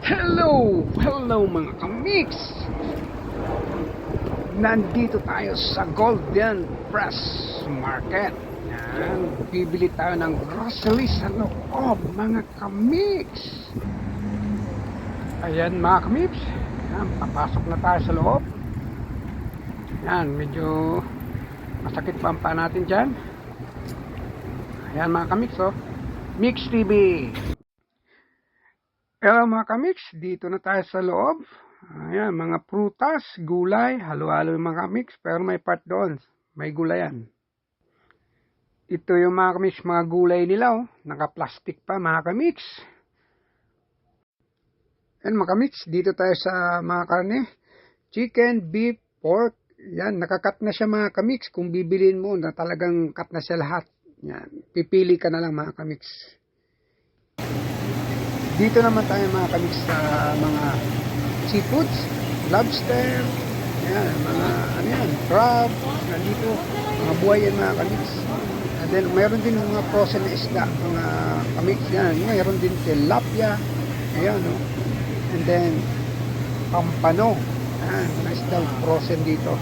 Hello mga kamix. Nandito tayo sa Golden Press Market. Yan, bibili tayo ng groceries sa loob mga kamix. Ayan mga kamix. Yan, papasok na tayo sa loob. Yan, medyo masakit pa ang paa natin dyan. Ayan mga kamix, oh. Mix TV. Hello mga kamix, dito na tayo sa loob. Ayan, mga prutas, gulay, halo-halo yung mga kamix, pero may part doon, may gulayan. Ito yung mga kamix, mga gulay nila, oh. Naka-plastic pa mga kamix. Ayan mga kamix, dito tayo sa mga karne, chicken, beef, pork. Yan, nakakat na siya mga kamix. Kung bibilin mo na talagang cut na siya lahat. Yan, pipili ka na lang mga kamix. Dito naman tayo mga kamix sa mga seafoods, lobster, yan, mga ano yan, crab, nandito, mga buhay yan mga kamix. And then mayroon din mga frozen na isda, mga kamix yan, mayroon din tilapia, ayan no. And then pampano, yan, mga isda frozen dito.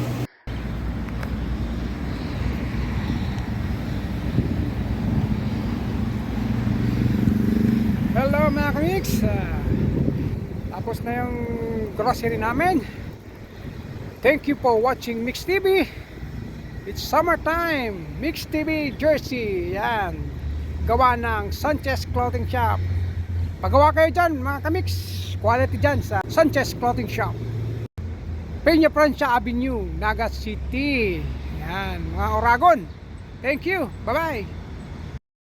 Hello mga kamix, tapos na yung grocery namin. Thank you for watching Mix TV. It's summertime. Mix TV jersey, yan, gawa ng Sanchez Clothing Shop. Pagawa kayo dyan mga kamix, quality dyan sa Sanchez Clothing Shop, Peña Francia Avenue, Naga City. Yan, mga Oragon. Thank you, bye bye.